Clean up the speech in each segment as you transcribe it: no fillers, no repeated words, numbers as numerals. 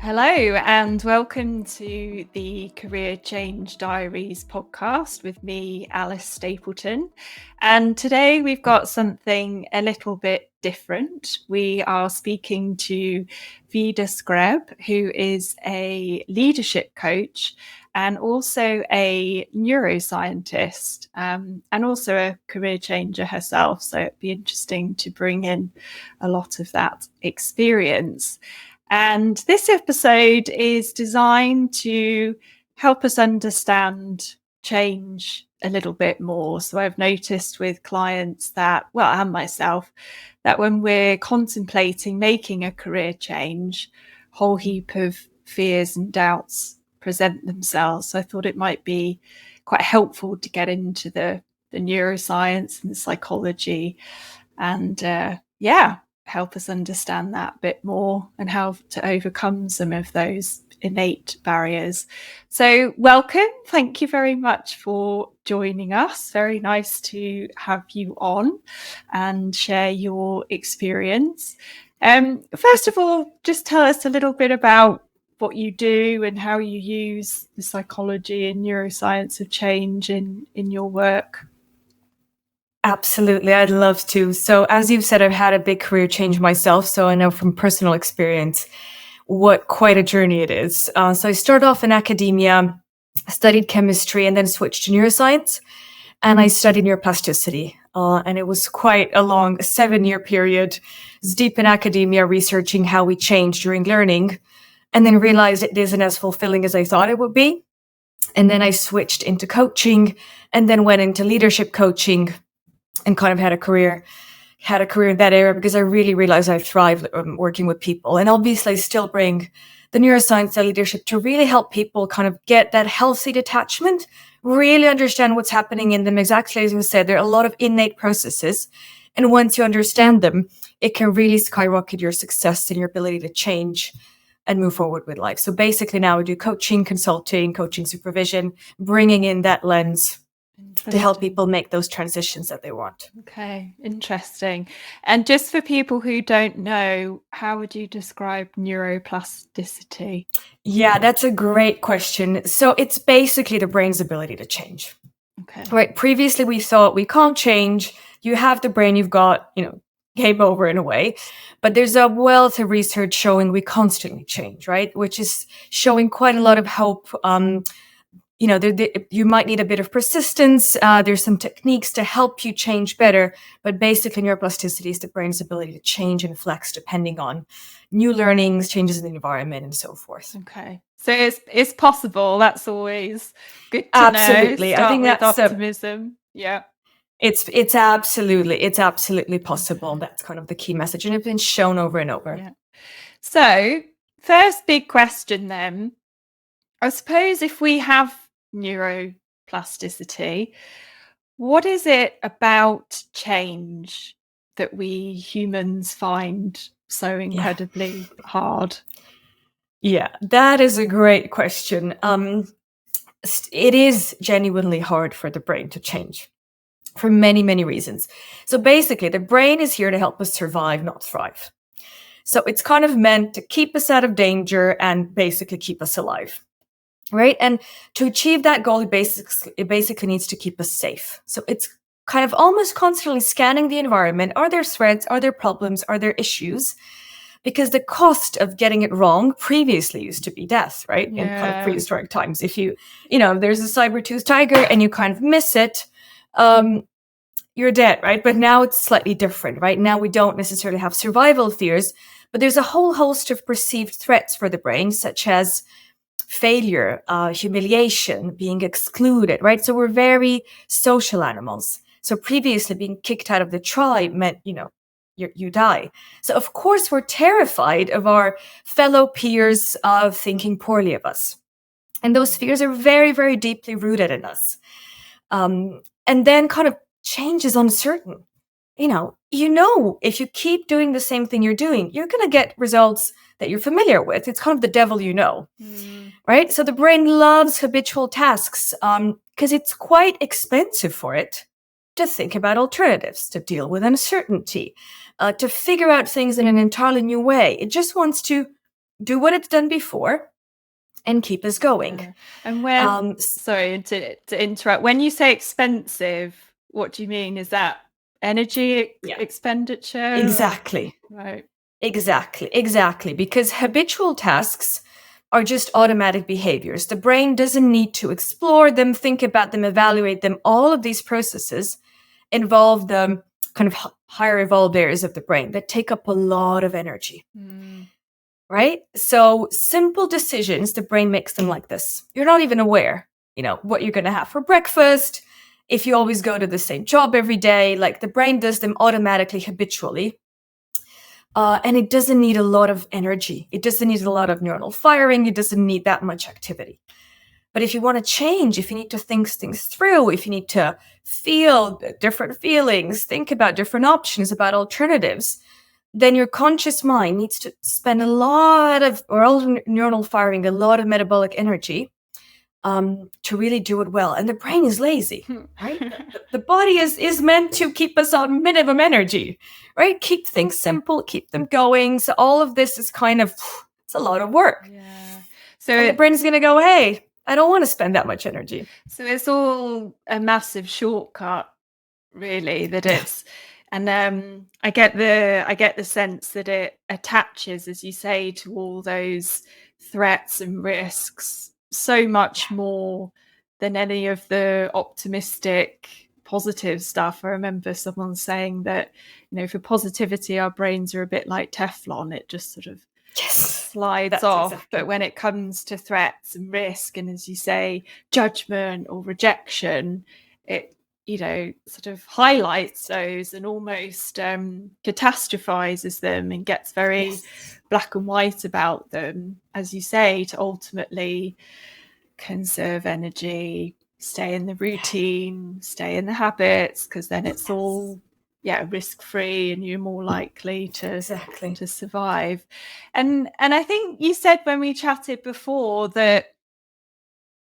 Hello, and welcome to the Career Change Diaries podcast with me, Alice Stapleton. And today we've got something a little bit different. We are speaking to Vida Skreb, who is a leadership coach and also a neuroscientist, and also a career changer herself. So it'd be interesting to bring in a lot of that experience. And this episode is designed to help us understand change a little bit more. So I've noticed with clients that, well, and myself, that when we're contemplating making a career change, a whole heap of fears and doubts present themselves. So I thought it might be quite helpful to get into the neuroscience and the psychology and help us understand that a bit more and how to overcome some of those innate barriers. So welcome. Thank you very much for joining us. Very nice to have you on and share your experience. First of all, just tell us a little bit about what you do and how you use the psychology and neuroscience of change in your work. Absolutely. I'd love to. So as you've said, I've had a big career change myself. So I know from personal experience what quite a journey it is. So I started off in academia, studied chemistry, and then switched to neuroscience. And I studied neuroplasticity. And it was quite a long 7-year period. I was deep in academia, researching how we change during learning, and then realized it isn't as fulfilling as I thought it would be. And then I switched into coaching and then went into leadership coaching and kind of had a career in that area because I really realized I thrive working with people. And obviously I still bring the neuroscience and leadership to really help people kind of get that healthy detachment, really understand what's happening in them. Exactly as you said, there are a lot of innate processes. And once you understand them, it can really skyrocket your success and your ability to change and move forward with life. So basically now we do coaching, consulting, coaching supervision, bringing in that lens to help people make those transitions that they want. Okay, interesting. And just for people who don't know, how would you describe neuroplasticity? Yeah, that's a great question. So it's basically the brain's ability to change. Okay. Right. Previously, we thought we can't change. You have the brain, you've got, game over in a way. But there's a wealth of research showing we constantly change, right? Which is showing quite a lot of hope. You might need a bit of persistence. There's some techniques to help you change better, but basically neuroplasticity is the brain's ability to change and flex depending on new learnings, changes in the environment, and so forth. Okay, so it's possible. That's always good to Absolutely. know. Start I think with that's optimism. Yeah, it's absolutely possible. That's kind of the key message, and it's been shown over and over. Yeah. So, first big question then. I suppose if we have neuroplasticity, what is it about change that we humans find so incredibly hard? Yeah, that is a great question. It is genuinely hard for the brain to change for many, many reasons. So basically, the brain is here to help us survive, not thrive. So it's kind of meant to keep us out of danger and basically keep us alive. Right. And to achieve that goal, it basically needs to keep us safe. So it's kind of almost constantly scanning the environment. Are there threats? Are there problems? Are there issues? Because the cost of getting it wrong previously used to be death, right? Yeah. In kind of prehistoric times. If there's a saber-toothed tiger and you kind of miss it, you're dead, right? But now it's slightly different, right? Now we don't necessarily have survival fears, but there's a whole host of perceived threats for the brain, such as failure, humiliation, being excluded, right? So we're very social animals. So previously being kicked out of the tribe meant, you die. So of course we're terrified of our fellow peers thinking poorly of us. And those fears are very, very deeply rooted in us. And then kind of change is uncertain. If you keep doing the same thing you're doing, you're going to get results that you're familiar with. It's kind of the devil right? So the brain loves habitual tasks because it's quite expensive for it to think about alternatives, to deal with uncertainty, to figure out things in an entirely new way. It just wants to do what it's done before, and keep us going. Yeah. And when, sorry to interrupt, when you say expensive, what do you mean? Is that energy expenditure? Exactly. Right. Exactly. Because habitual tasks are just automatic behaviors. The brain doesn't need to explore them, think about them, evaluate them. All of these processes involve the kind of higher evolved areas of the brain that take up a lot of energy. Right? So simple decisions, the brain makes them like this. You're not even aware, what you're going to have for breakfast. If you always go to the same job every day, like the brain does them automatically, habitually. And it doesn't need a lot of energy. It doesn't need a lot of neuronal firing. It doesn't need that much activity. But if you want to change, if you need to think things through, if you need to feel different feelings, think about different options, about alternatives, then your conscious mind needs to spend a lot of neuronal firing, a lot of metabolic energy to really do it well. And the brain is lazy, right? The body is meant to keep us on minimum energy, right? Keep things simple, keep them going. So all of this is kind of, it's a lot of work. Yeah. So the brain's going to go, hey, I don't want to spend that much energy. So it's all a massive shortcut, really, that it's, and I get the sense that it attaches, as you say, to all those threats and risks so much more than any of the optimistic, positive stuff. I remember someone saying that, for positivity, our brains are a bit like Teflon. It just sort of slides off. Exactly. But when it comes to threats and risk, and as you say, judgment or rejection, it sort of highlights those and almost catastrophizes them and gets very black and white about them, as you say, to ultimately conserve energy, stay in the routine, stay in the habits, because then it's all risk-free and you're more likely to survive. And I think you said when we chatted before that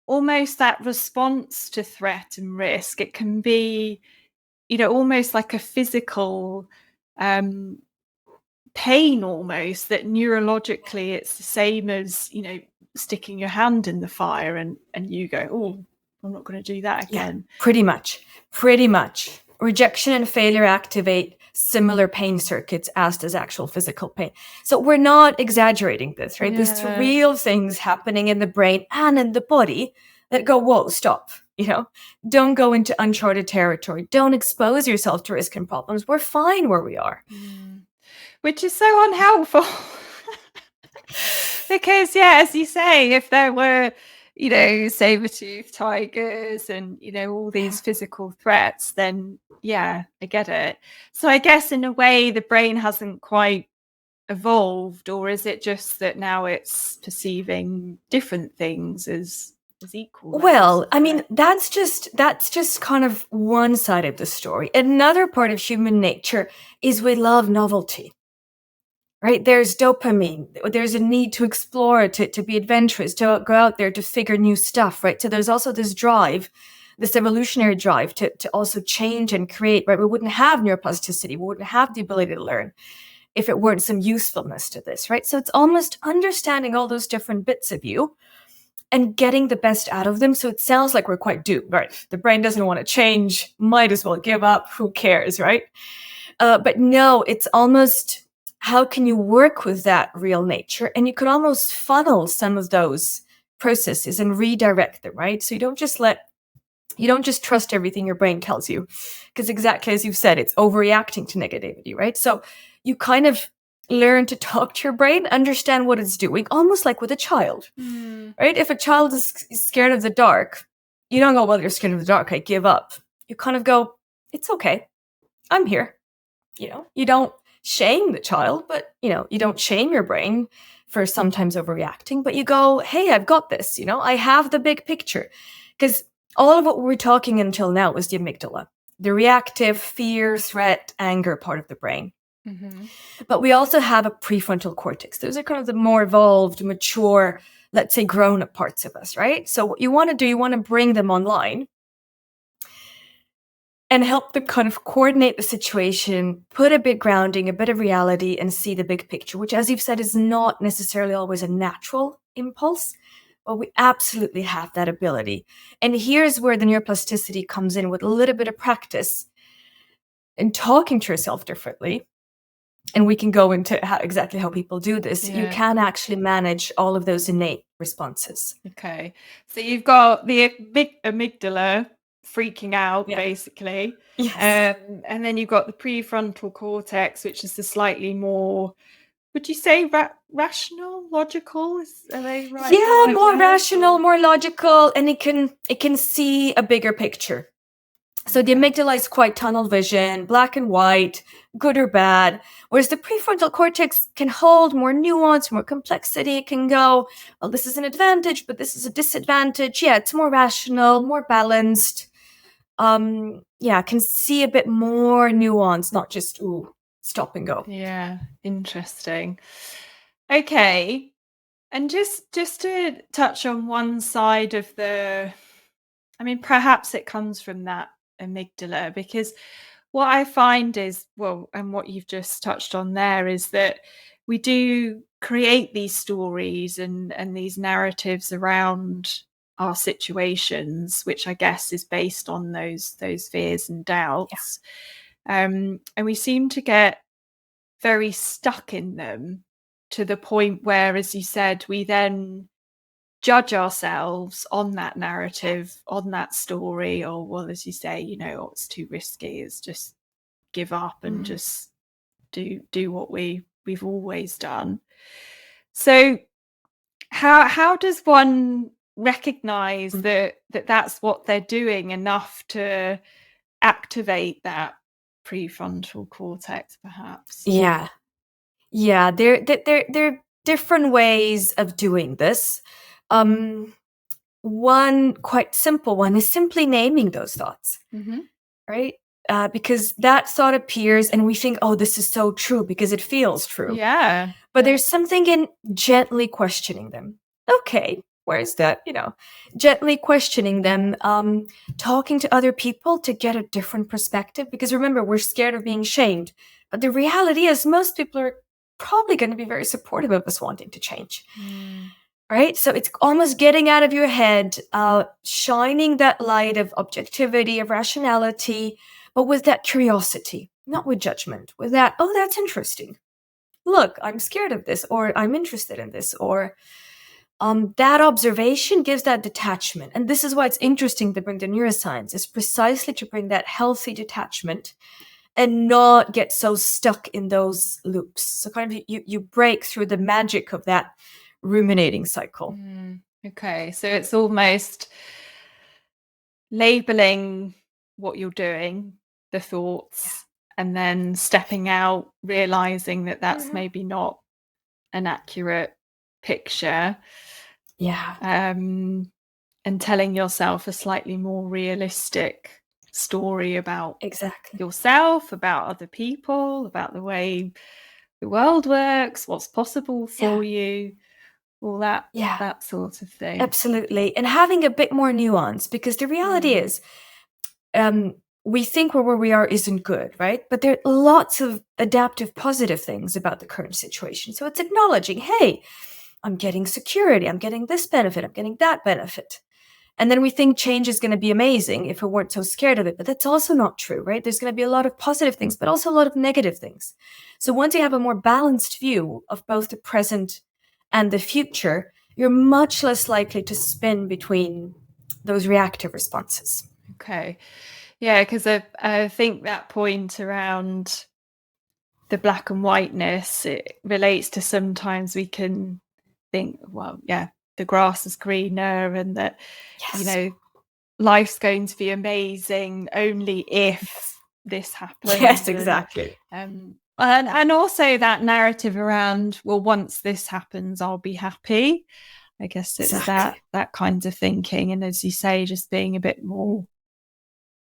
almost that response to threat and risk, it can be, almost like a physical pain almost, that neurologically it's the same as, sticking your hand in the fire and you go, oh, I'm not going to do that again. Yeah, pretty much. Rejection and failure activate similar pain circuits as does actual physical pain. So we're not exaggerating this, right? There's real things happening in the brain and in the body that go, whoa, stop. Don't go into uncharted territory. Don't expose yourself to risk and problems. We're fine where we are. Which is so unhelpful. Because, as you say, if there were, saber-toothed tigers and, all these physical threats, then, I get it. So I guess in a way the brain hasn't quite evolved, or is it just that now it's perceiving different things as equal? Well, I mean, that's just kind of one side of the story. Another part of human nature is we love novelty. Right? There's dopamine. There's a need to explore, to be adventurous, to go out there, to figure new stuff, right? So there's also this drive, this evolutionary drive to also change and create, right? We wouldn't have neuroplasticity. We wouldn't have the ability to learn if it weren't some usefulness to this, right? So it's almost understanding all those different bits of you and getting the best out of them. So it sounds like we're quite doomed, right? The brain doesn't want to change. Might as well give up. Who cares, right? But no, it's almost, how can you work with that real nature? And you could almost funnel some of those processes and redirect them, right? So you don't just trust everything your brain tells you, because exactly as you've said, it's overreacting to negativity, right? So you kind of learn to talk to your brain, understand what it's doing, almost like with a child, right? If a child is scared of the dark, you don't go, well, you're scared of the dark, I give up. You kind of go, it's okay, I'm here. You don't shame the child, but, you don't shame your brain for sometimes overreacting, but you go, hey, I've got this, I have the big picture. Because all of what we're talking until now was the amygdala, the reactive fear, threat, anger part of the brain. Mm-hmm. But we also have a prefrontal cortex. Those are kind of the more evolved, mature, let's say grown-up parts of us, right? So what you want to do, you want to bring them online and help them kind of coordinate the situation, put a bit grounding, a bit of reality, and see the big picture, which, as you've said, is not necessarily always a natural impulse, but we absolutely have that ability. And here's where the neuroplasticity comes in with a little bit of practice and talking to yourself differently. And we can go into exactly how people do this. You can actually manage all of those innate responses. Okay. So you've got the amygdala freaking out, basically. Yes. And then you've got the prefrontal cortex, which is the slightly more, would you say rational, logical? Are they right? Yeah, more rational, more logical, and it can see a bigger picture. So the amygdala is quite tunnel vision, black and white, good or bad, whereas the prefrontal cortex can hold more nuance, more complexity. It can go, well, this is an advantage, but this is a disadvantage. Yeah, it's more rational, more balanced. Can see a bit more nuance, not just stop and go. Yeah, interesting. Okay. And just to touch on one side of perhaps it comes from that amygdala, because what I find is, and what you've just touched on there, is that we do create these stories and these narratives around our situations, which I guess is based on those fears and doubts. And we seem to get very stuck in them to the point where, as you said, we then judge ourselves on that narrative, on that story, or, well, as you say, it's too risky, it's just give up and just do what we've always done. So how does one recognize that that's what they're doing enough to activate that prefrontal cortex, perhaps? Yeah. There are different ways of doing this. One quite simple one is simply naming those thoughts, right? Because that thought appears and we think, oh, this is so true because it feels true. Yeah. But there's something in gently questioning them. Okay, where's that? Gently questioning them, talking to other people to get a different perspective. Because remember, we're scared of being shamed. But the reality is most people are probably going to be very supportive of us wanting to change. Right? So it's almost getting out of your head, shining that light of objectivity, of rationality, but with that curiosity, not with judgment, with that, oh, that's interesting. Look, I'm scared of this, or I'm interested in this, or that observation gives that detachment. And this is why it's interesting to bring the neuroscience, is precisely to bring that healthy detachment and not get so stuck in those loops. So kind of you break through the magic of that ruminating cycle. Okay, so it's almost labeling what you're doing, the thoughts, and then stepping out, realizing that that's maybe not an accurate picture. And telling yourself a slightly more realistic story about yourself, about other people, about the way the world works, what's possible for you, all that sort of thing. Absolutely. And having a bit more nuance, because the reality is, we think where we are isn't good, right? But there are lots of adaptive, positive things about the current situation. So it's acknowledging, hey, I'm getting security, I'm getting this benefit, I'm getting that benefit. And then we think change is going to be amazing if we weren't so scared of it. But that's also not true, right? There's going to be a lot of positive things, but also a lot of negative things. So once you have a more balanced view of both the present and the future, you're much less likely to spin between those reactive responses. Okay. Yeah, because I think that point around the black and whiteness, it relates to sometimes we can think, well, yeah, the grass is greener and that, life's going to be amazing only if this happens. Yes, exactly. And also that narrative around, well, once this happens, I'll be happy. I guess it's that kind of thinking. And as you say, just being a bit more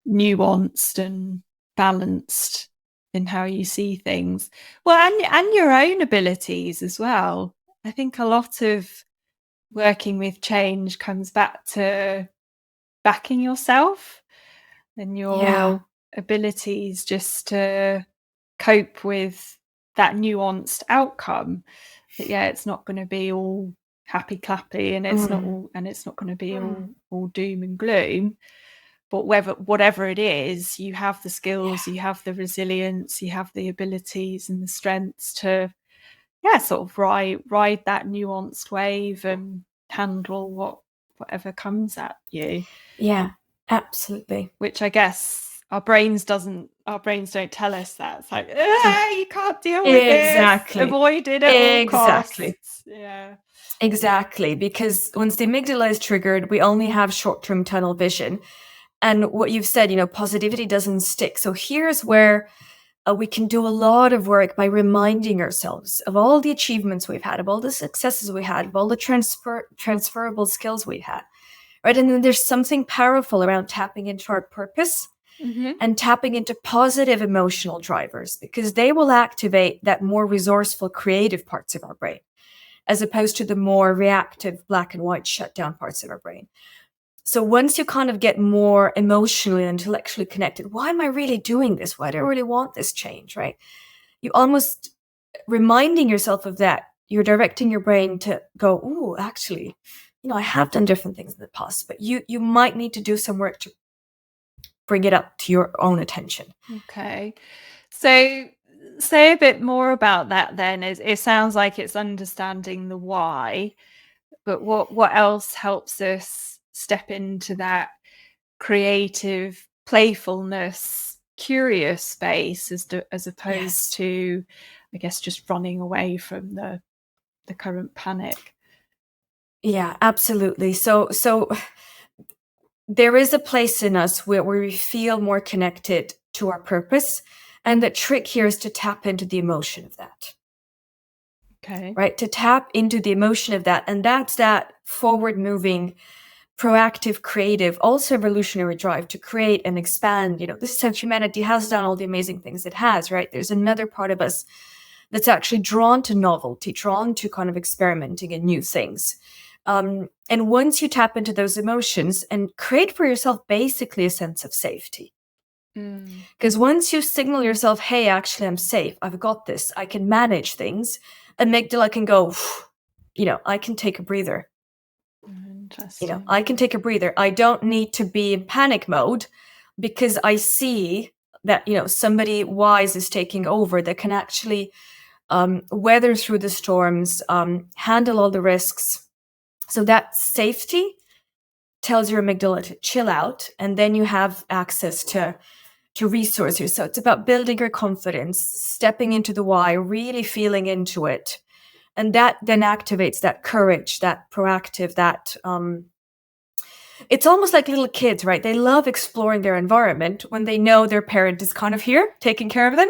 nuanced and balanced in how you see things. Well, and your own abilities as well. I think a lot of working with change comes back to backing yourself and your abilities just to cope with that nuanced outcome. That it's not going to be all happy clappy, and it's not going to be all doom and gloom. But whatever it is, you have the skills, you have the resilience, you have the abilities and the strengths to sort of ride that nuanced wave and handle whatever comes at you. Yeah, absolutely. Which I guess our brains don't tell us that. It's like, you can't deal with this. Avoid it at all costs. Yeah. Exactly. Because once the amygdala is triggered, we only have short-term tunnel vision. And what you've said, positivity doesn't stick. So here's where we can do a lot of work by reminding ourselves of all the achievements we've had, of all the successes we had, of all the transferable skills we had, right? And then there's something powerful around tapping into our purpose and tapping into positive emotional drivers, because they will activate that more resourceful, creative parts of our brain, as opposed to the more reactive, black and white, shutdown parts of our brain. So once you kind of get more emotionally and intellectually connected, why am I really doing this? Why do I really want this change, right? You almost reminding yourself of that. You're directing your brain to go, oh, actually, I have done different things in the past, but you might need to do some work to bring it up to your own attention. Okay. So say a bit more about that then. It sounds like it's understanding the why, but what else helps us step into that creative playfulness, curious space as opposed to, I guess, just running away from the current panic? Yeah, absolutely. So there is a place in us where we feel more connected to our purpose. And the trick here is to tap into the emotion of that. Okay. Right? To tap into the emotion of that. And that's that forward moving, proactive, creative, also evolutionary drive to create and expand. This is how humanity has done all the amazing things it has, right? There's another part of us that's actually drawn to novelty, drawn to kind of experimenting and new things. And once you tap into those emotions and create for yourself basically a sense of safety. Because once you signal yourself, hey, actually, I'm safe. I've got this. I can manage things. Amygdala can go, I can take a breather. Interesting. I can take a breather. I don't need to be in panic mode because I see that, somebody wise is taking over that can actually weather through the storms, handle all the risks. So that safety tells your amygdala to chill out, and then you have access to resources. So it's about building your confidence, stepping into the why, really feeling into it. And that then activates that courage, that proactive, that it's almost like little kids, right? They love exploring their environment when they know their parent is kind of here taking care of them,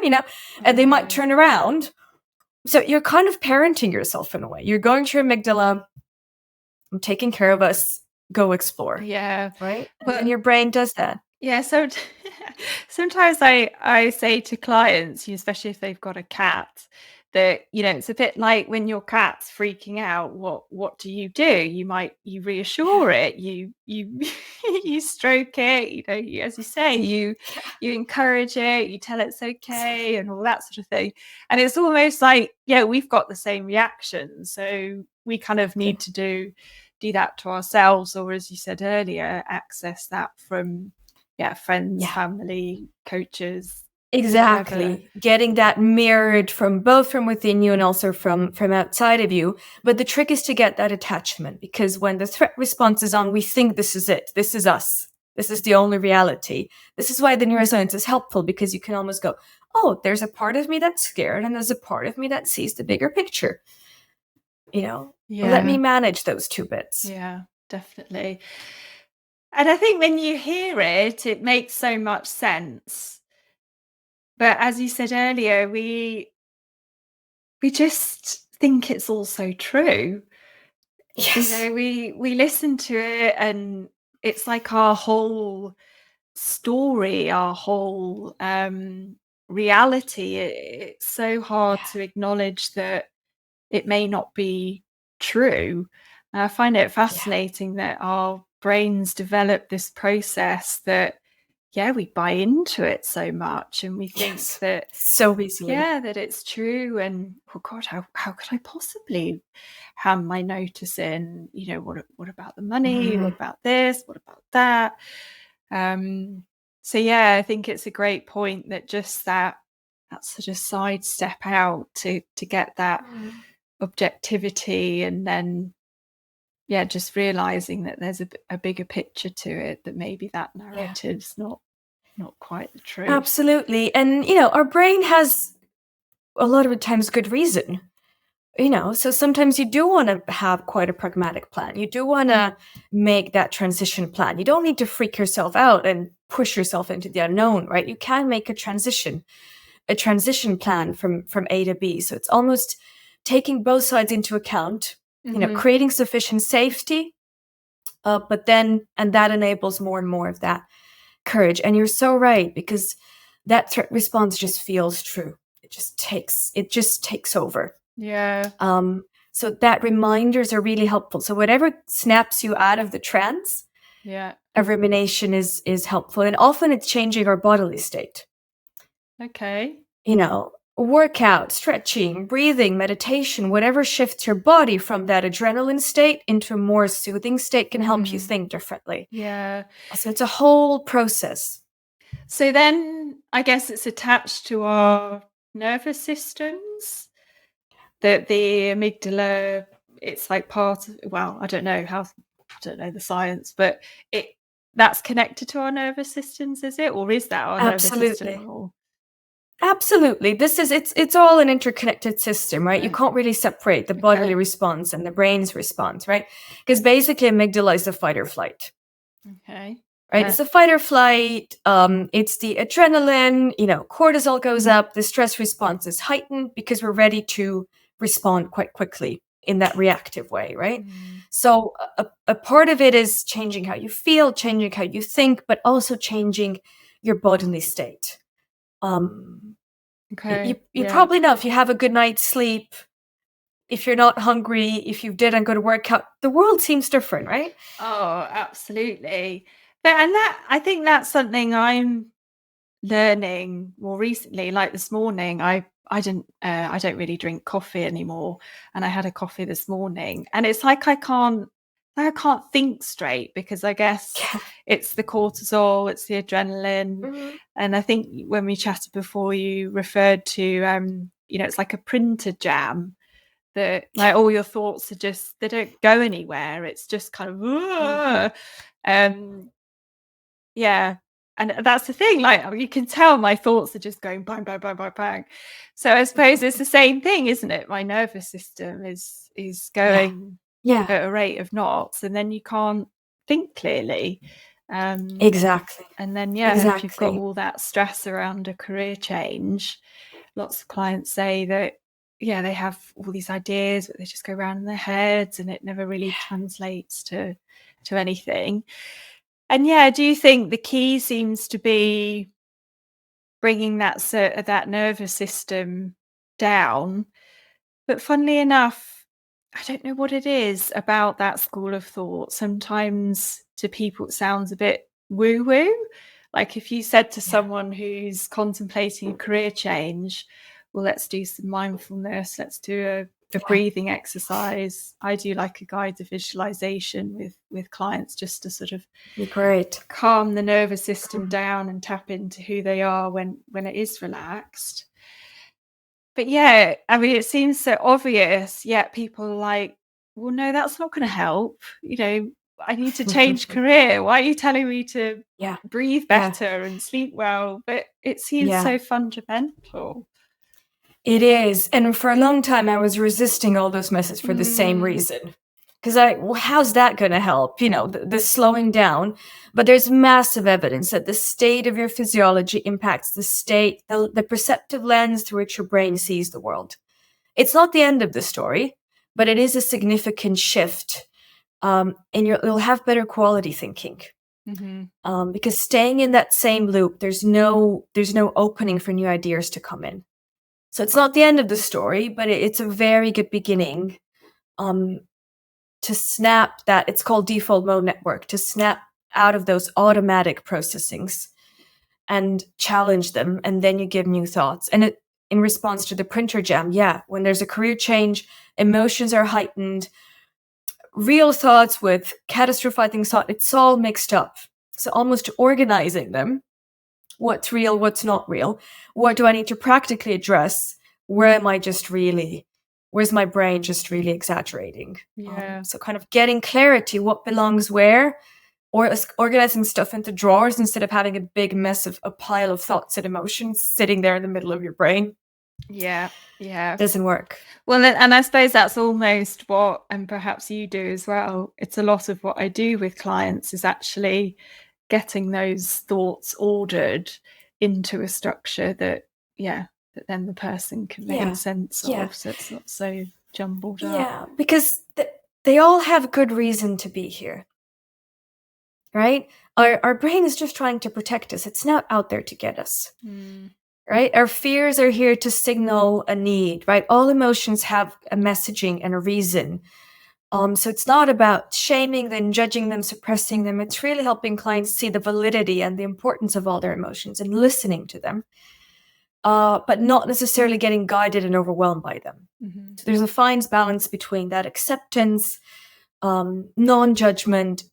and they might turn around. So you're kind of parenting yourself in a way. You're going to your amygdala, I'm taking care of us, go explore. Yeah. Right? And your brain does that. Yeah. So sometimes I say to clients, especially if they've got a cat, that, it's a bit like when your cat's freaking out, what do? You reassure it, you you stroke it, as you say, you encourage it, you tell it's okay and all that sort of thing. And it's almost like, we've got the same reaction. So we kind of need to do that to ourselves, or as you said earlier, access that from friends, family, coaches. Exactly. Whatever. Getting that mirrored from within you and also from outside of you. But the trick is to get that attachment, because when the threat response is on, we think this is it. This is us. This is the only reality. This is why the neuroscience is helpful, because you can almost go, oh, there's a part of me that's scared and there's a part of me that sees the bigger picture. Let me manage those two bits. Yeah, definitely. And I think when you hear it, it makes so much sense. But as you said earlier, we just think it's all so true. Yes. We listen to it and it's like our whole story, our whole reality. It's so hard to acknowledge that it may not be true. And I find it fascinating that our brains develop this process that we buy into it so much, and we think that so easily. that it's true, and oh God, how could I possibly hand my notice in? What about the money? What about this? What about that? So I think it's a great point that just that sort of sidestep out to get that objectivity, and then just realizing that there's a bigger picture to it, that maybe that narrative's not quite the truth. Absolutely. And our brain has a lot of times good reason. So sometimes you do want to have quite a pragmatic plan. You do want to make that transition plan. You don't need to freak yourself out and push yourself into the unknown, right? You can make a transition plan from A to B. So it's almost taking both sides into account, creating sufficient safety, but then, and that enables more and more of that courage. And you're so right, because that threat response just feels true. It just takes over. Yeah. So that reminders are really helpful. So whatever snaps you out of the trance, a rumination is helpful. And often it's changing our bodily state. Okay. Workout, stretching, breathing, meditation, whatever shifts your body from that adrenaline state into a more soothing state can help you think differently. Yeah. So it's a whole process. So then I guess it's attached to our nervous systems, that the amygdala, it's like part of, I don't know the science, but that's connected to our nervous systems, is it? Or is that our nervous system? Or... Absolutely. It's all an interconnected system, right? You can't really separate the bodily response and the brain's response, right? Because basically amygdala is the fight or flight. Okay. Right? It's the fight or flight. It's the adrenaline, cortisol goes up, the stress response is heightened because we're ready to respond quite quickly in that reactive way, right? So a part of it is changing how you feel, changing how you think, but also changing your bodily state. You probably know, if you have a good night's sleep, if you're not hungry, if you didn't go to work out, the world seems different, right? Oh, absolutely. And I think that's something I'm learning more recently. Like this morning, I don't really drink coffee anymore, and I had a coffee this morning, and it's like I can't think straight, because I guess it's the cortisol, it's the adrenaline. And I think when we chatted before, you referred to it's like a printer jam, that like all your thoughts are they don't go anywhere. It's just kind of and that's the thing, like you can tell my thoughts are just going bang, bang, bang, bang, bang. So I suppose it's the same thing, isn't it? My nervous system is going at a rate of knots, and then you can't think clearly. Exactly. And then if you've got all that stress around a career change, lots of clients say that they have all these ideas, but they just go around in their heads, and it never really translates to anything. And do you think the key seems to be bringing that nervous system down? But funnily enough, I don't know what it is about that school of thought. Sometimes to people it sounds a bit woo-woo. Like if you said to someone who's contemplating a career change, well, let's do some mindfulness, let's do a breathing exercise. I do like a guided visualization with clients, just to sort of calm the nervous system down and tap into who they are when it is relaxed. But I mean, it seems so obvious, yet people are like, well, no, that's not going to help. I need to change career. Why are you telling me to breathe better and sleep well? But it seems so fundamental. It is. And for a long time, I was resisting all those messages for the same reason. Because how's that going to help? The slowing down. But there's massive evidence that the state of your physiology impacts the perceptive lens through which your brain sees the world. It's not the end of the story, but it is a significant shift. And you'll have better quality thinking. Because staying in that same loop, there's no opening for new ideas to come in. So it's not the end of the story, but it's a very good beginning to snap that. It's called default mode network, to snap out of those automatic processings and challenge them, and then you give new thoughts. And in response to the printer jam, when there's a career change, emotions are heightened, real thoughts with catastrophizing thought, it's all mixed up. So almost organizing them, what's real, what's not real, what do I need to practically address, where's my brain just really exaggerating? So kind of getting clarity, what belongs where, or organizing stuff into drawers instead of having a big mess of a pile of thoughts and emotions sitting there in the middle of your brain. Yeah. Doesn't work. Well, and I suppose that's almost what, and perhaps you do as well, it's a lot of what I do with clients is actually getting those thoughts ordered into a structure that then the person can make sense of, so it's not so jumbled up. Yeah, because they all have good reason to be here, right? Our brain is just trying to protect us. It's not out there to get us, right? Our fears are here to signal a need, right? All emotions have a messaging and a reason. So it's not about shaming them, judging them, suppressing them. It's really helping clients see the validity and the importance of all their emotions and listening to them, but not necessarily getting guided and overwhelmed by them. So there's a fine balance between that acceptance, non-judgment,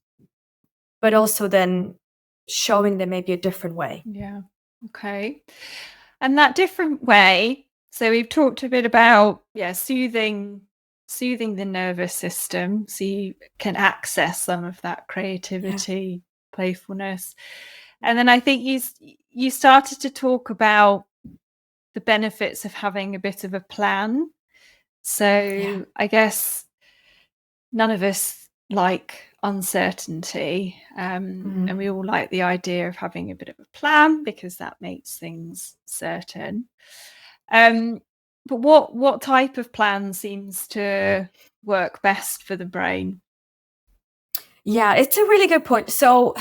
but also then showing them maybe a different way. Yeah. Okay. And that different way, so we've talked a bit about, soothing the nervous system so you can access some of that creativity, playfulness. And then I think you started to talk about the benefits of having a bit of a plan. So I guess none of us like uncertainty, and we all like the idea of having a bit of a plan because that makes things certain. But what type of plan seems to work best for the brain? Yeah, it's a really good point. So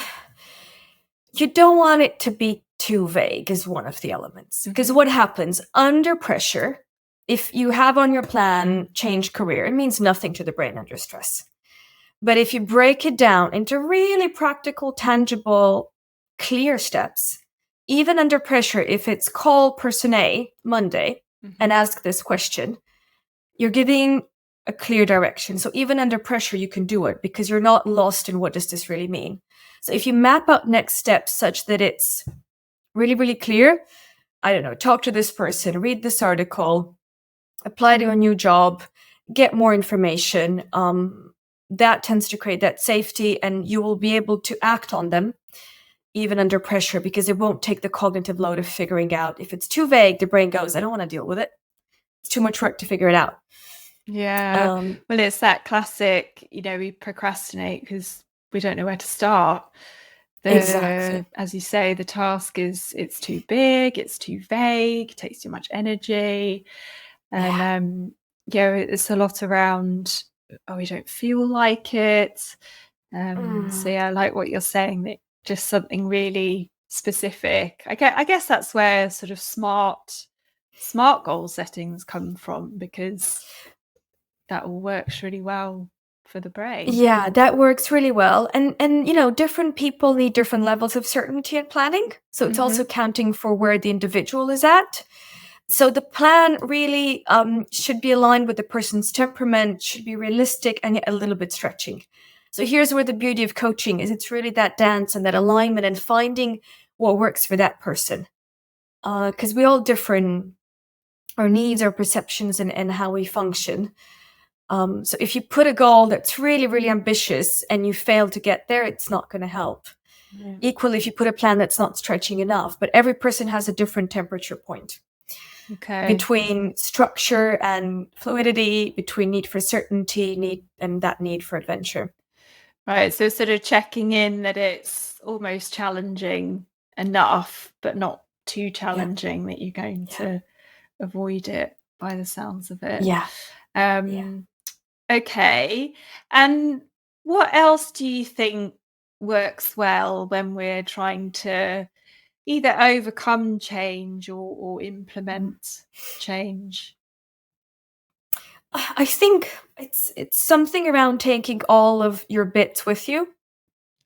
you don't want it to be too vague is one of the elements. Because what happens under pressure, if you have on your plan change career, it means nothing to the brain under stress. But if you break it down into really practical, tangible, clear steps, even under pressure, if it's call person A Monday and ask this question, you're giving a clear direction. So even under pressure, you can do it because you're not lost in what does this really mean. So if you map out next steps such that it's really, really clear, I don't know, talk to this person, read this article, apply to a new job, get more information, that tends to create that safety, and you will be able to act on them even under pressure because it won't take the cognitive load of figuring out. If it's too vague, the brain goes, I don't want to deal with it. It's too much work to figure it out. Yeah. Well, it's that classic, we procrastinate because we don't know where to start. Exactly. As you say, the task it's too big, it's too vague, takes too much energy. And it's a lot around, we don't feel like it. So I like what you're saying, that just something really specific. I guess that's where sort of smart goal settings come from, because that all works really well for the brain. Yeah, that works really well. And different people need different levels of certainty in planning. So it's also counting for where the individual is at. So the plan really should be aligned with the person's temperament, should be realistic and yet a little bit stretching. So here's where the beauty of coaching is. It's really that dance and that alignment and finding what works for that person. Because we all differ our needs, our perceptions, and how we function. So if you put a goal that's really, really ambitious and you fail to get there, it's not going to help. Yeah. Equally, if you put a plan that's not stretching enough, but every person has a different temperature point. Okay. Between structure and fluidity, between need for certainty, and that need for adventure. Right. So sort of checking in that it's almost challenging enough, but not too challenging that you're going to avoid it by the sounds of it. Yeah. Okay. And what else do you think works well when we're trying to either overcome change or implement change? I think it's something around taking all of your bits with you.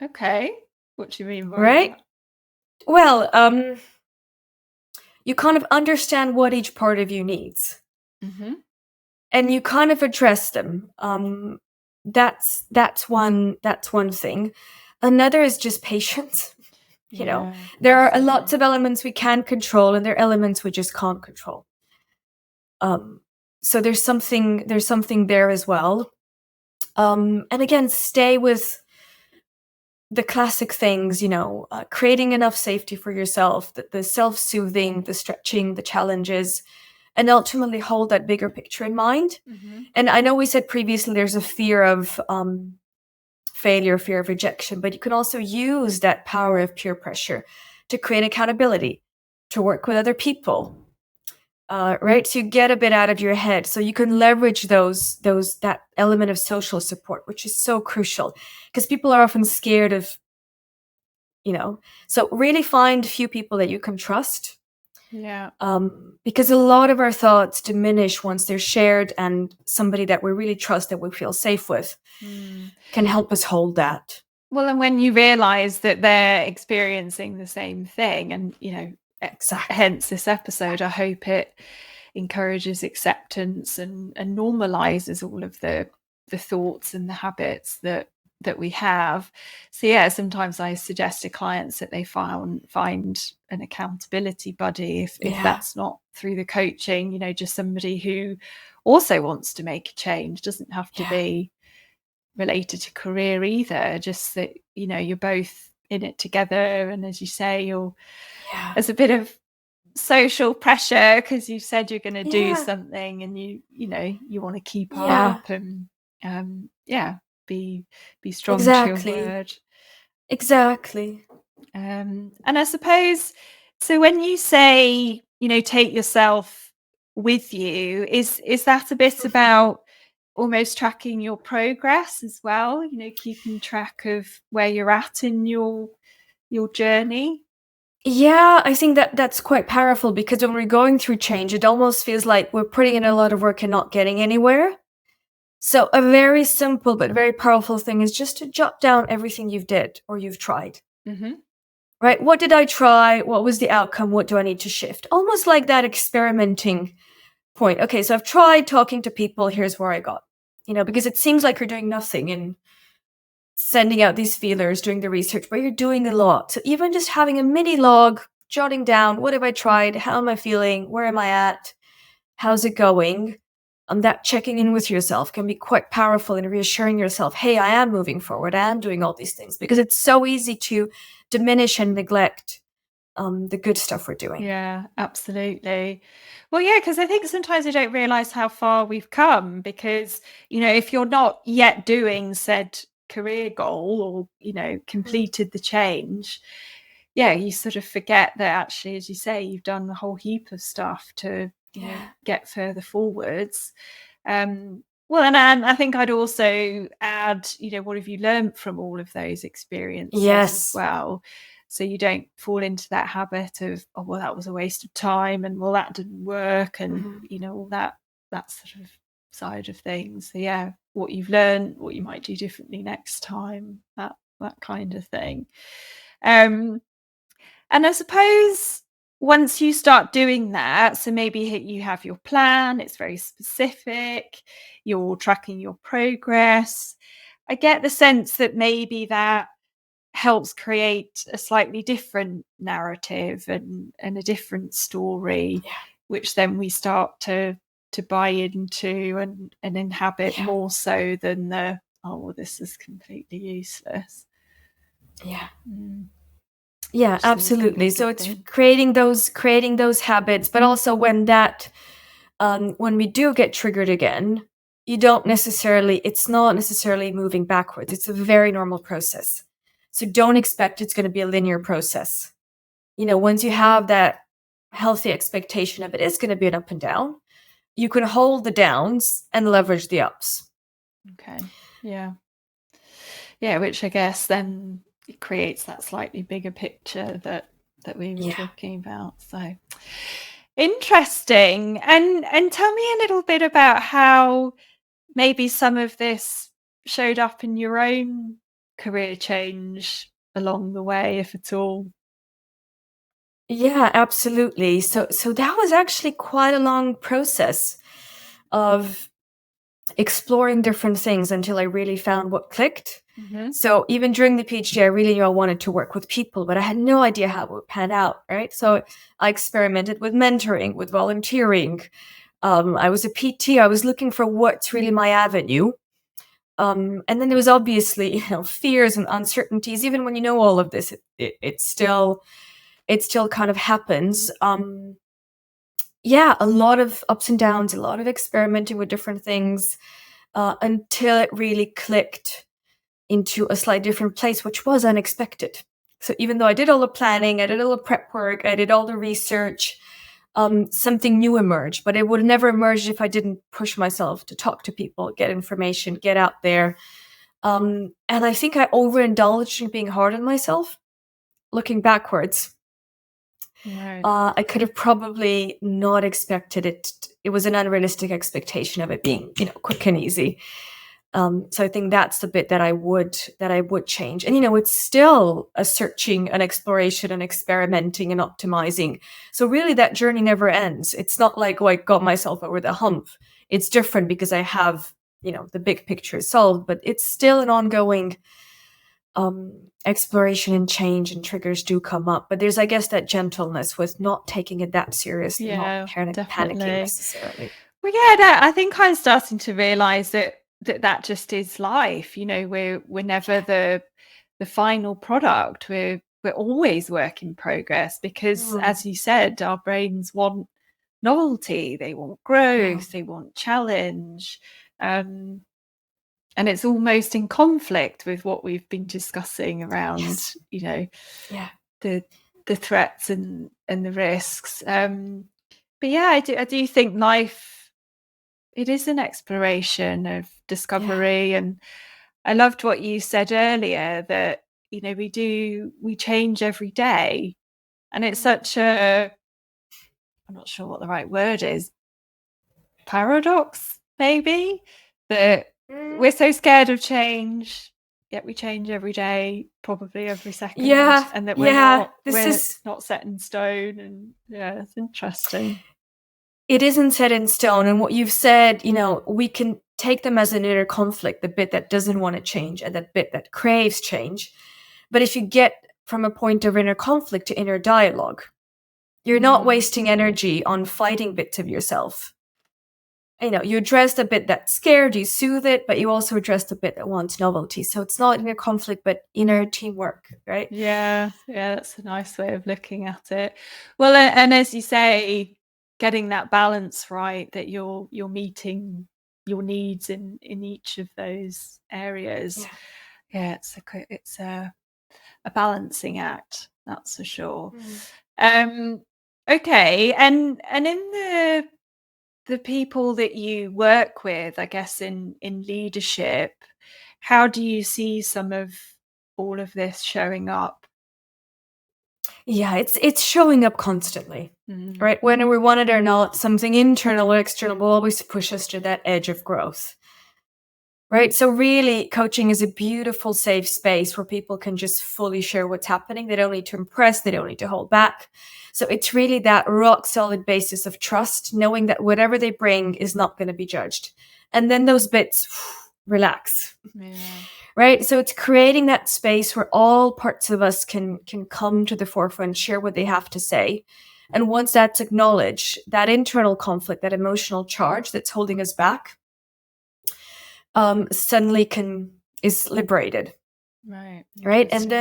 Okay. What do you mean by that? Well, you kind of understand what each part of you needs, and you kind of address them. That's one thing. Another is just patience. There are lots of elements we can control, and there are elements we just can't control. So there's something there as well. And again, stay with the classic things, creating enough safety for yourself, the self-soothing, the stretching, the challenges, and ultimately hold that bigger picture in mind. And I know we said previously there's a fear of failure, fear of rejection, but you can also use that power of peer pressure to create accountability, to work with other people, right? So you get a bit out of your head, so you can leverage that element of social support, which is so crucial because people are often scared of, so really find a few people that you can trust. Because a lot of our thoughts diminish once they're shared, and somebody that we really trust, that we feel safe with, can help us hold that. Well, and when you realize that they're experiencing the same thing, and Exactly. hence this episode, I hope it encourages acceptance and normalizes all of the thoughts and the habits that we have. So sometimes I suggest to clients that they find an accountability buddy if that's not through the coaching, just somebody who also wants to make a change. Doesn't have to be related to career either, just that you're both in it together, and as you say, you're there's a bit of social pressure because you said you're going to do something, and you want to keep up and be strong to your word. Exactly. And I suppose, so when you say take yourself with you, is that a bit about almost tracking your progress as well, keeping track of where you're at in your journey? Yeah, I think that's quite powerful, because when we're going through change, it almost feels like we're putting in a lot of work and not getting anywhere. So a very simple but very powerful thing is just to jot down everything you've did or you've tried. Right? What did I try? What was the outcome? What do I need to shift? Almost like that experimenting point. Okay, so I've tried talking to people. Here's where I got. Because it seems like you're doing nothing and sending out these feelers, doing the research, but you're doing a lot. So even just having a mini log, jotting down, what have I tried? How am I feeling? Where am I at? How's it going? That checking in with yourself can be quite powerful in reassuring yourself, hey, I am moving forward. I am doing all these things, because it's so easy to diminish and neglect the good stuff we're doing. Yeah, absolutely. Well, because I think sometimes we don't realize how far we've come, because, if you're not yet doing said career goal, or, completed the change, you sort of forget that actually, as you say, you've done a whole heap of stuff to get further forwards. Well, and I think I'd also add, what have you learned from all of those experiences as well? So you don't fall into that habit of, oh, well, that was a waste of time, and well, that didn't work, and all that sort of side of things. So what you've learned, what you might do differently next time, that kind of thing. And I suppose once you start doing that, so maybe you have your plan, it's very specific, you're tracking your progress. I get the sense that maybe that helps create a slightly different narrative and a different story, which then we start to buy into and inhabit more so than the, oh, well, this is completely useless. Yeah, absolutely. So it's creating those habits, but also when we do get triggered again, it's not necessarily moving backwards. It's a very normal process. So don't expect it's going to be a linear process. Once you have that healthy expectation of it is going to be an up and down, you can hold the downs and leverage the ups. Okay. Yeah. Yeah, which I guess then it creates that slightly bigger picture that we were talking about. So interesting. And tell me a little bit about how maybe some of this showed up in your own career change along the way, if at all. Yeah, absolutely. So that was actually quite a long process of exploring different things until I really found what clicked. Mm-hmm. So even during the PhD, I really knew I wanted to work with people, but I had no idea how it would pan out, right? So I experimented with mentoring, with volunteering. I was a PT. I was looking for what's really my avenue. And then there was obviously, fears and uncertainties. Even when you know all of this, it still kind of happens. Yeah, a lot of ups and downs, a lot of experimenting with different things, until it really clicked into a slightly different place, which was unexpected. So even though I did all the planning, I did all the prep work, I did all the research, something new emerged, but it would never emerge if I didn't push myself to talk to people, get information, get out there. And I think I overindulged in being hard on myself. Looking backwards, Right. I could have probably not expected it. It was an unrealistic expectation of it being, quick and easy. So I think that's the bit that I would change. And it's still a searching, an exploration, and experimenting and optimizing. So really, that journey never ends. It's not like, oh, I got myself over the hump. It's different because I have, the big picture solved, but it's still an ongoing exploration and change, and triggers do come up. But there's, I guess, that gentleness with not taking it that seriously, not Yeah, panicking definitely. necessarily. Well, yeah, I think I'm starting to realize that just is life. We're never the final product. We're always work in progress because, as you said, our brains want novelty, they want growth, they want challenge. And it's almost in conflict with what we've been discussing around, Yes. Yeah. the threats and the risks. But yeah, I do think life, it is an exploration of discovery. And I loved what you said earlier, that we change every day, and it's such a, I'm not sure what the right word is, paradox maybe, that we're so scared of change, yet we change every day, probably every second. Yeah, And that this we're is, not set in stone. And yeah, it's interesting. it isn't set in stone. And what you've said, we can take them as an inner conflict, the bit that doesn't want to change and that bit that craves change. But if you get from a point of inner conflict to inner dialogue, you're not wasting energy on fighting bits of yourself. You address the bit that's scared, you soothe it, but you also address the bit that wants novelty. So it's not inner conflict, but inner teamwork, right? Yeah, that's a nice way of looking at it. Well, and as you say, getting that balance right, that you're meeting your needs in each of those areas. Yeah, it's a balancing act, that's for sure. Okay, and in the people that you work with, I guess in leadership, how do you see some of all of this showing up? Yeah, it's showing up constantly, right? Whether we want it or not, something internal or external will always push us to that edge of growth, right? So really, coaching is a beautiful, safe space where people can just fully share what's happening. They don't need to impress. They don't need to hold back. So it's really that rock solid basis of trust, knowing that whatever they bring is not going to be judged. And then those bits, relax. Yeah. Right? So it's creating that space where all parts of us can come to the forefront, share what they have to say. And once that's acknowledged, that internal conflict, that emotional charge that's holding us back, suddenly is liberated. Right. And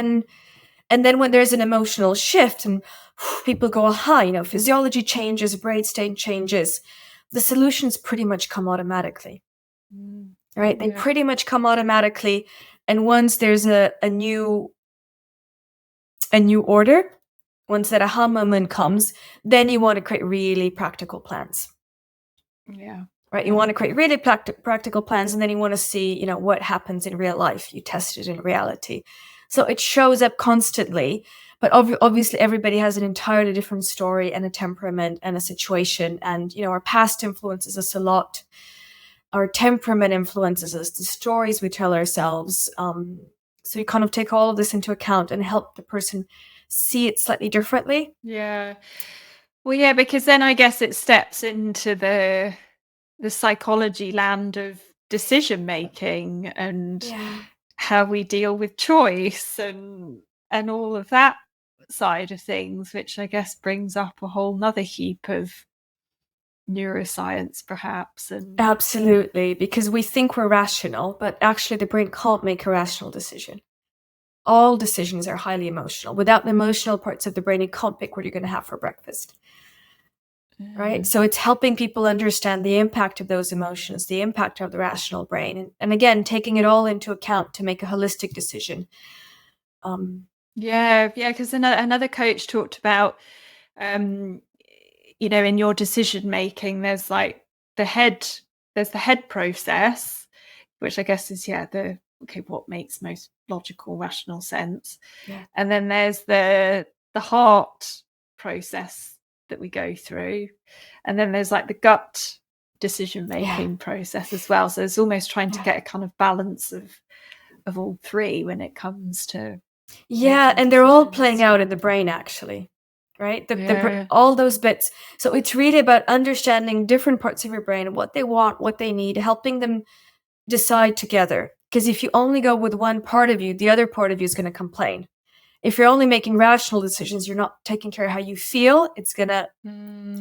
then when there's an emotional shift and people go, aha, physiology changes, brain state changes, the solutions pretty much come automatically. Right? They pretty much come automatically. And once there's a new order, once that aha moment comes, then you want to create really practical plans. Yeah. Right? You want to create really practical plans, and then you want to see, what happens in real life. You test it in reality. So it shows up constantly, but obviously everybody has an entirely different story and a temperament and a situation. And, our past influences us a lot. Our temperament influences us, the stories we tell ourselves. So you kind of take all of this into account and help the person see it slightly differently. Yeah. Well, yeah, because then I guess it steps into the psychology land of decision making and Yeah. how we deal with choice and all of that side of things, which I guess brings up a whole nother heap of neuroscience perhaps. And Absolutely, because we think we're rational, but actually the brain can't make a rational decision. All decisions are highly emotional. Without the emotional parts of the brain, you can't pick what you're going to have for breakfast. Right? So it's helping people understand the impact of those emotions, the impact of the rational brain, and again, taking it all into account to make a holistic decision. Because another coach talked about, in your decision making, there's like there's the head process, which I guess is what makes most logical, rational sense. Yeah. And then there's the heart process that we go through, and then there's like the gut decision making process as well. So it's almost trying to get a kind of balance of all three when it comes to and they're all playing out in the brain, actually, right? All those bits. So it's really about understanding different parts of your brain, what they want, what they need, helping them decide together. Because if you only go with one part of you, the other part of you is going to complain. If you're only making rational decisions, you're not taking care of how you feel, it's going to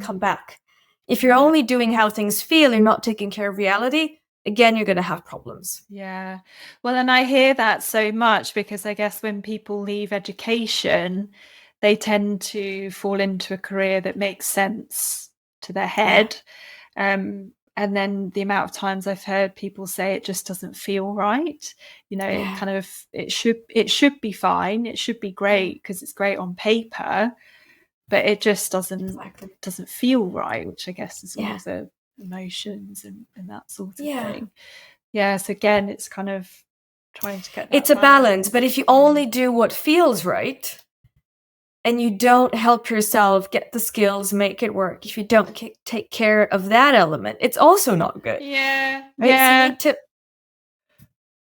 come back. If you're only doing how things feel, you're not taking care of reality, again, you're going to have problems. Yeah. Well, and I hear that so much because I guess when people leave education, they tend to fall into a career that makes sense to their head. And then the amount of times I've heard people say it just doesn't feel right. It should be fine. It should be great because it's great on paper, but it just doesn't feel right, which I guess is all the emotions and that sort of thing. Yes, again, it's kind of trying to get that it's a balance, but if you only do what feels right and you don't help yourself get the skills, make it work, if you don't take care of that element, it's also not good. Right? So you need to...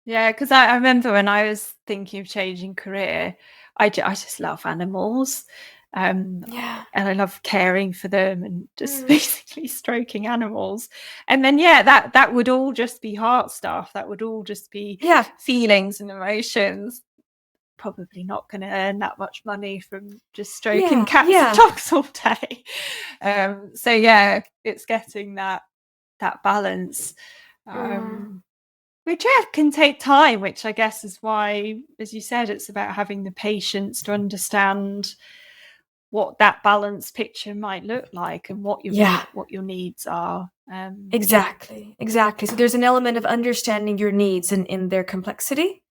because I remember when I was thinking of changing career, I just love animals. And I love caring for them and just basically stroking animals. And then that would all just be heart stuff. That would all just be feelings and emotions. Probably not going to earn that much money from just stroking cats and dogs all day. So it's getting that balance, which can take time, which I guess is why, as you said, it's about having the patience to understand what that balanced picture might look like and what your needs are. Exactly. So there's an element of understanding your needs in their complexity,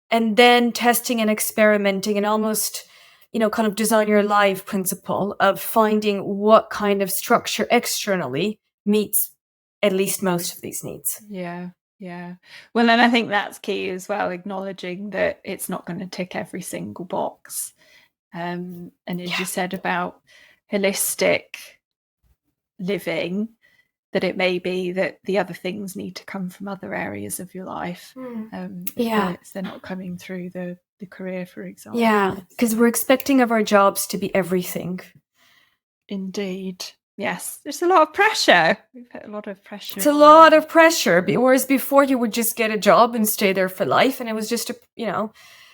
and then testing and experimenting and almost, kind of design your life principle of finding what kind of structure externally meets at least most of these needs. Yeah. Well, and I think that's key as well, acknowledging that it's not going to tick every single box. And as you said about holistic living, that it may be that the other things need to come from other areas of your life. If they're not coming through the career, for example. Because we're expecting of our jobs to be everything. Indeed. Yes, there's a lot of pressure. We've put a lot of pressure. It's a lot of pressure, whereas before you would just get a job and stay there for life, and it was just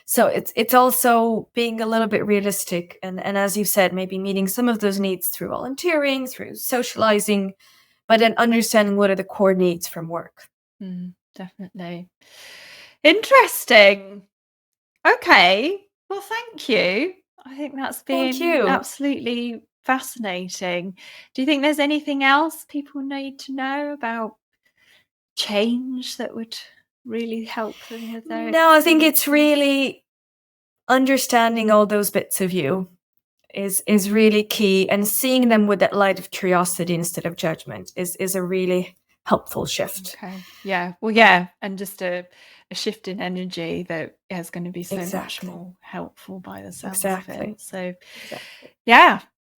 So it's also being a little bit realistic, and as you said, maybe meeting some of those needs through volunteering, through socializing, but then understanding what are the core needs from work. Definitely. Interesting. Okay. Well, thank you. I think that's been absolutely fascinating. Do you think there's anything else people need to know about change that would really help them with their... No, I think it's really understanding all those bits of you is really key, and seeing them with that light of curiosity instead of judgment is a really helpful shift. Okay. Yeah. Well, and just a shift in energy that is going to be so much more helpful by the sounds of it. So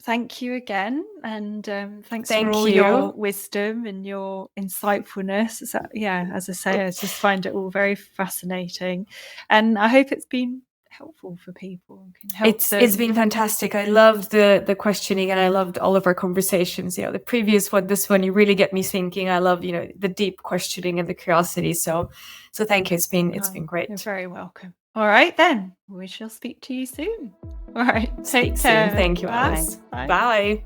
thank you again, and thanks for all your wisdom and your insightfulness. So, as I say, I just find it all very fascinating, and I hope it's been helpful for people. It's been fantastic. I loved the questioning, and I loved all of our conversations. The previous one, this one, you really get me thinking. I love, the deep questioning and the curiosity. So thank you. It's been great. You're very welcome. All right, then we shall speak to you soon. All right, take care. Soon. Thank you, Alice. Bye. Bye.